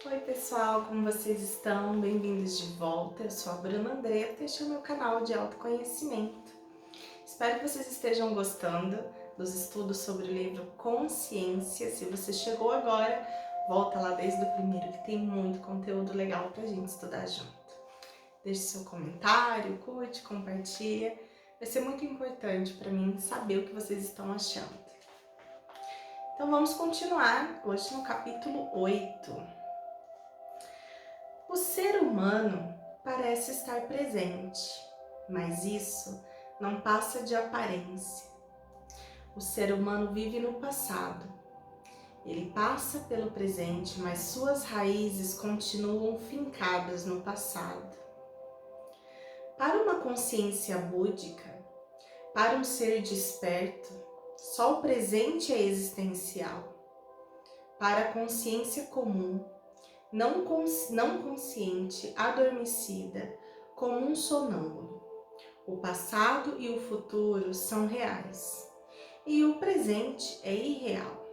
Oi pessoal, como vocês estão? Bem-vindos de volta. Eu sou a Bruna Andretta e este é o meu canal de autoconhecimento. Espero que vocês estejam gostando dos estudos sobre o livro Consciência. Se você chegou agora, volta lá desde o primeiro que tem muito conteúdo legal pra gente estudar junto. Deixe seu comentário, curte, compartilha. Vai ser muito importante para mim saber o que vocês estão achando. Então vamos continuar hoje no capítulo 8. O ser humano parece estar presente, mas isso não passa de aparência. O ser humano vive no passado. Ele passa pelo presente, mas suas raízes continuam fincadas no passado. Para uma consciência búdica, para um ser desperto, só o presente é existencial. Para a consciência comum, não consciente, adormecida, como um sonâmbulo. O passado e o futuro são reais, e o presente é irreal.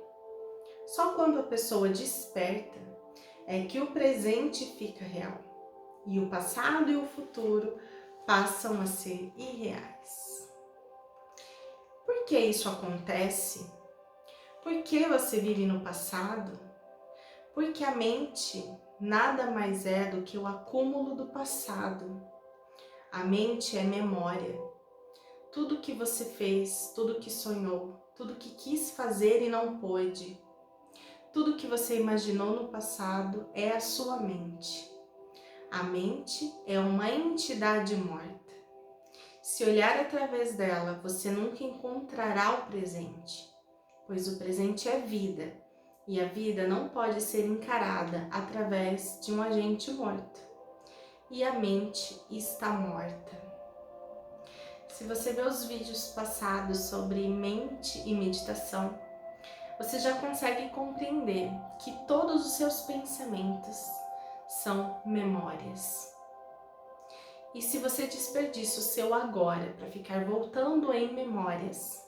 Só quando a pessoa desperta é que o presente fica real, e o passado e o futuro passam a ser irreais. Por que isso acontece? Por que você vive no passado? Porque a mente nada mais é do que o acúmulo do passado. A mente é memória. Tudo que você fez, tudo que sonhou, tudo que quis fazer e não pôde, tudo que você imaginou no passado é a sua mente. A mente é uma entidade morta. Se olhar através dela, você nunca encontrará o presente, pois o presente é vida. E a vida não pode ser encarada através de um agente morto. E a mente está morta. Se você vê os vídeos passados sobre mente e meditação, você já consegue compreender que todos os seus pensamentos são memórias. E se você desperdiça o seu agora para ficar voltando em memórias,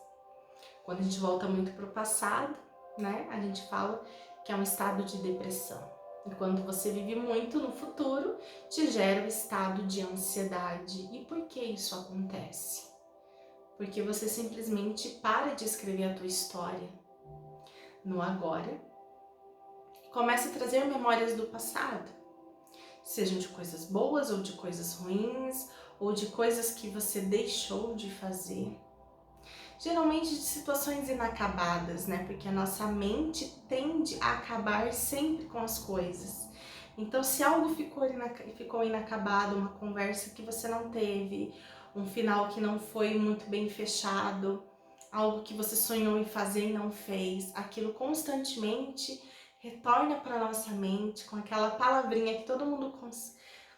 quando a gente volta muito para o passado, né? A gente fala que é um estado de depressão. E quando você vive muito no futuro, te gera um estado de ansiedade. E por que isso acontece? Porque você simplesmente para de escrever a tua história no agora e começa a trazer memórias do passado, sejam de coisas boas ou de coisas ruins, ou de coisas que você deixou de fazer. Geralmente de situações inacabadas, né? Porque a nossa mente tende a acabar sempre com as coisas. Então, se algo ficou inacabado, uma conversa que você não teve, um final que não foi muito bem fechado, algo que você sonhou em fazer e não fez, aquilo constantemente retorna para nossa mente com aquela palavrinha que todo mundo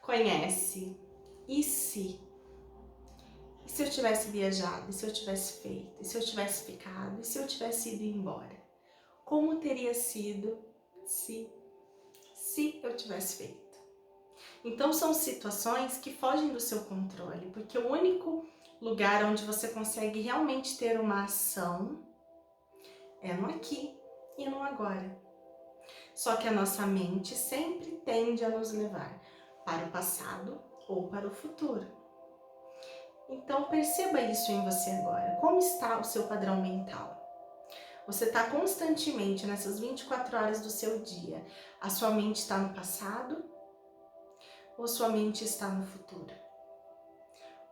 conhece. E se? E se eu tivesse viajado? E se eu tivesse feito? E se eu tivesse ficado? E se eu tivesse ido embora? Como teria sido se eu tivesse feito? Então são situações que fogem do seu controle, porque o único lugar onde você consegue realmente ter uma ação é no aqui e no agora. Só que a nossa mente sempre tende a nos levar para o passado ou para o futuro. Então perceba isso em você agora. Como está o seu padrão mental? Você está constantemente nessas 24 horas do seu dia. A sua mente está no passado ou sua mente está no futuro?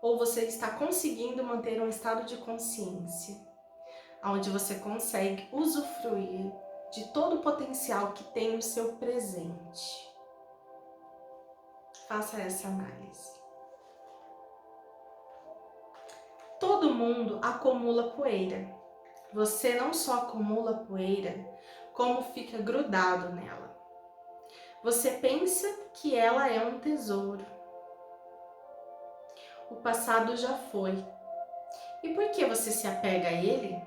Ou você está conseguindo manter um estado de consciência, onde você consegue usufruir de todo o potencial que tem no seu presente? Faça essa análise. Todo mundo acumula poeira. Você não só acumula poeira, como fica grudado nela. Você pensa que ela é um tesouro. O passado já foi. E por que você se apega a ele?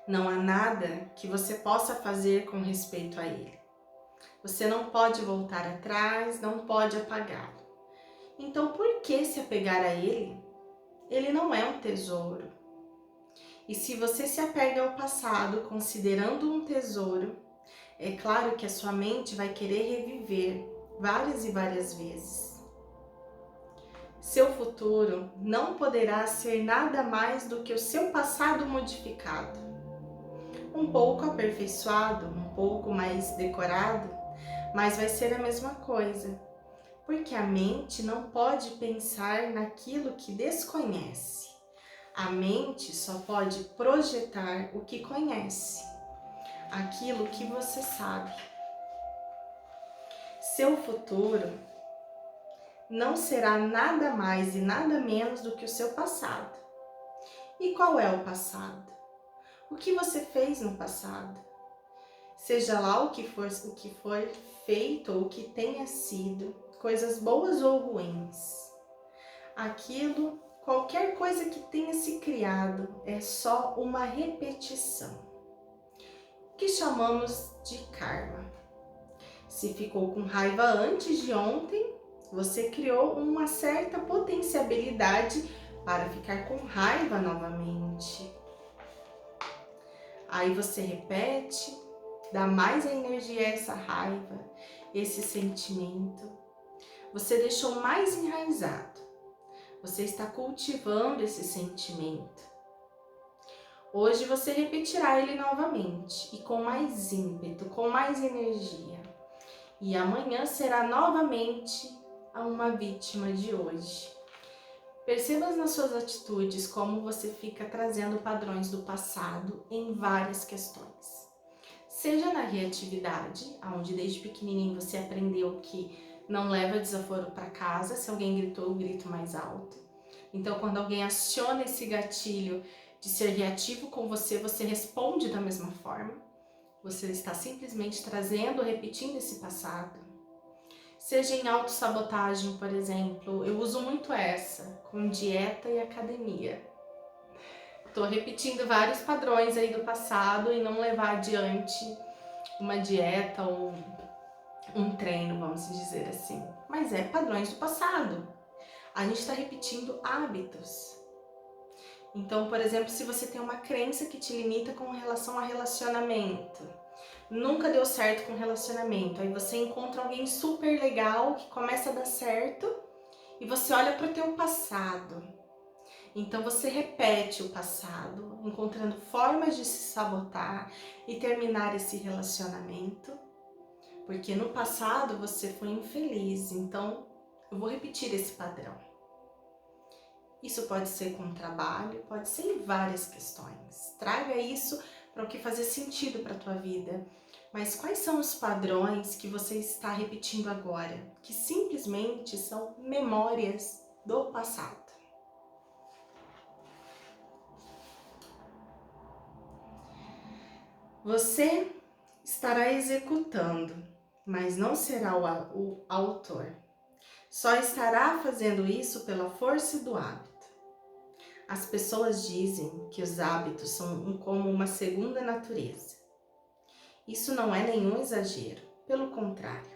Não há nada que você possa fazer com respeito a ele. Você não pode voltar atrás, não pode apagá-lo. Então, por que se apegar a ele? Ele não é um tesouro. E se você se apega ao passado considerando um tesouro, É claro que a sua mente vai querer reviver várias e várias vezes. Seu futuro não poderá ser nada mais do que o seu passado modificado. Um pouco aperfeiçoado, um pouco mais decorado, mas vai ser a mesma coisa. Porque a mente não pode pensar naquilo que desconhece. A mente só pode projetar o que conhece, aquilo que você sabe. Seu futuro não será nada mais e nada menos do que o seu passado. E qual é o passado? O que você fez no passado? Seja lá o que for feito ou o que tenha sido, coisas boas ou ruins. Aquilo, qualquer coisa que tenha se criado, é só uma repetição, que chamamos de karma. Se ficou com raiva antes de ontem, você criou uma certa potencialidade para ficar com raiva novamente. Aí você repete, dá mais energia a essa raiva, esse sentimento. Você deixou mais enraizado. Você está cultivando esse sentimento. Hoje você repetirá ele novamente e com mais ímpeto, com mais energia. E amanhã será novamente uma vítima de hoje. Perceba nas suas atitudes como você fica trazendo padrões do passado em várias questões. Seja na reatividade, onde desde pequenininho você aprendeu que não leva desaforo para casa, se alguém gritou, eu grito mais alto. Então, quando alguém aciona esse gatilho de ser reativo com você, você responde da mesma forma. Você está simplesmente trazendo, repetindo esse passado. Seja em autossabotagem, por exemplo, eu uso muito essa, com dieta e academia. Estou repetindo vários padrões aí do passado e não levar adiante uma dieta ou um treino, vamos dizer assim. Mas é padrões do passado. A gente está repetindo hábitos. Então, por exemplo, se você tem uma crença que te limita com relação a relacionamento, nunca deu certo com relacionamento, aí você encontra alguém super legal que começa a dar certo e você olha para o teu passado. Então você repete o passado, encontrando formas de se sabotar e terminar esse relacionamento, porque no passado você foi infeliz, então eu vou repetir esse padrão. Isso pode ser com trabalho, pode ser em várias questões. Traga isso para o que fazer sentido para a tua vida. Mas quais são os padrões que você está repetindo agora, que simplesmente são memórias do passado? Você estará executando, mas não será o autor. Só estará fazendo isso pela força do hábito. As pessoas dizem que os hábitos são como uma segunda natureza. Isso não é nenhum exagero, pelo contrário,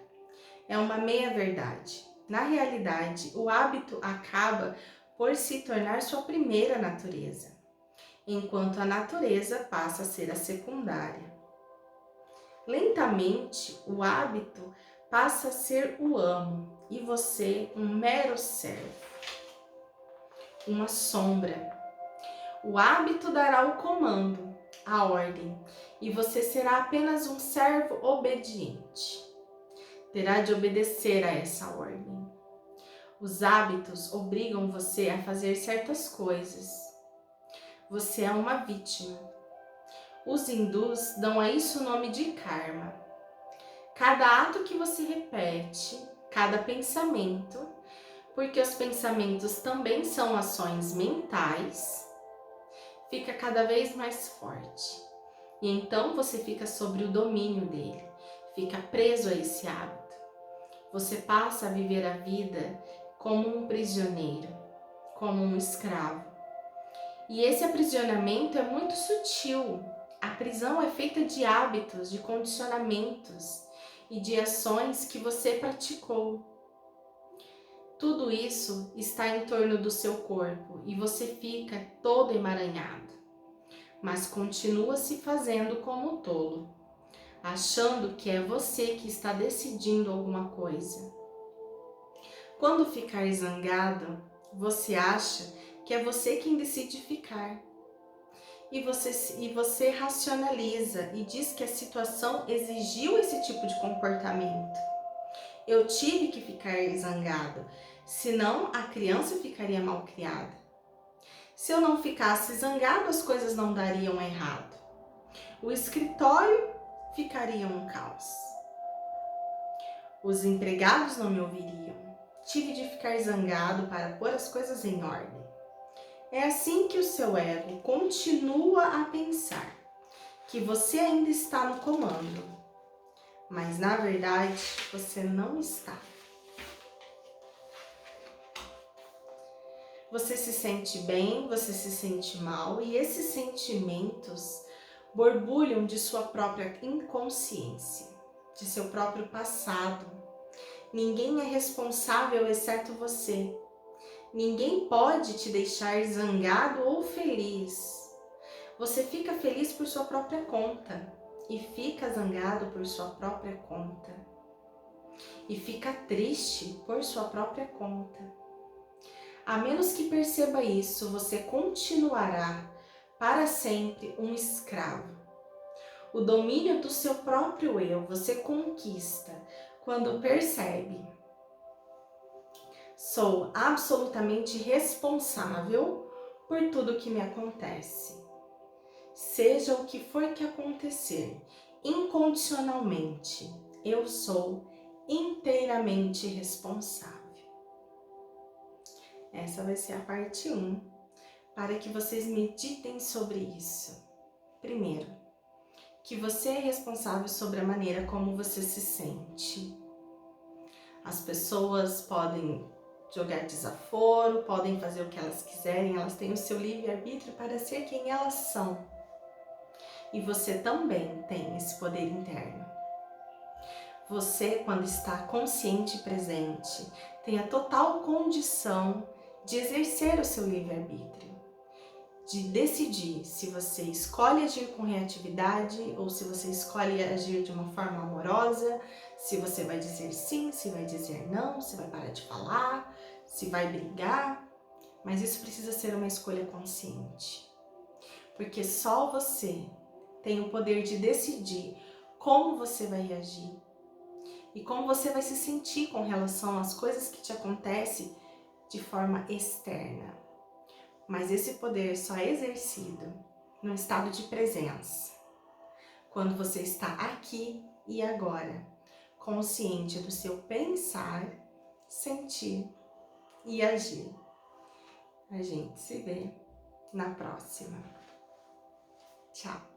é uma meia-verdade. Na realidade, o hábito acaba por se tornar sua primeira natureza, enquanto a natureza passa a ser a secundária. Lentamente, o hábito passa a ser o amo e você um mero servo, uma sombra. O hábito dará o comando, a ordem, e você será apenas um servo obediente. Terá de obedecer a essa ordem. Os hábitos obrigam você a fazer certas coisas. Você é uma vítima. Os hindus dão a isso o nome de karma. Cada ato que você repete, cada pensamento, porque os pensamentos também são ações mentais, fica cada vez mais forte. E então você fica sobre o domínio dele, fica preso a esse hábito. Você passa a viver a vida como um prisioneiro, como um escravo. E esse aprisionamento é muito sutil. A prisão é feita de hábitos, de condicionamentos e de ações que você praticou. Tudo isso está em torno do seu corpo e você fica todo emaranhado, mas continua se fazendo como tolo. achando que é você que está decidindo alguma coisa. Quando ficar zangado, você acha que é você quem decide ficar. E você racionaliza e diz que a situação exigiu esse tipo de comportamento. Eu tive que ficar zangado, senão a criança ficaria mal criada. Se eu não ficasse zangado, as coisas não dariam errado. O escritório ficaria um caos. Os empregados não me ouviriam. Tive de ficar zangado para pôr as coisas em ordem. É assim que o seu ego continua a pensar que você ainda está no comando, mas na verdade você não está. Você se sente bem, você se sente mal e esses sentimentos borbulham de sua própria inconsciência, de seu próprio passado. Ninguém é responsável exceto você. Ninguém pode te deixar zangado ou feliz. Você fica feliz por sua própria conta e fica zangado por sua própria conta e fica triste por sua própria conta. A menos que perceba isso, você continuará para sempre um escravo. O domínio do seu próprio eu você conquista quando percebe: sou absolutamente responsável por tudo que me acontece. Seja o que for que acontecer, incondicionalmente, eu sou inteiramente responsável. Essa vai ser a parte 1, para que vocês meditem sobre isso. Primeiro, que você é responsável sobre a maneira como você se sente. As pessoas podem jogar desaforo, podem fazer o que elas quiserem, elas têm o seu livre-arbítrio para ser quem elas são. E você também tem esse poder interno. Você, quando está consciente e presente, tem a total condição de exercer o seu livre-arbítrio, de decidir se você escolhe agir com reatividade ou se você escolhe agir de uma forma amorosa, se você vai dizer sim, se vai dizer não, se vai parar de falar, se vai brigar. Mas isso precisa ser uma escolha consciente, porque só você tem o poder de decidir como você vai agir e como você vai se sentir com relação às coisas que te acontecem de forma externa. Mas esse poder só é exercido no estado de presença, quando você está aqui e agora, consciente do seu pensar, sentir e agir. A gente se vê na próxima. Tchau!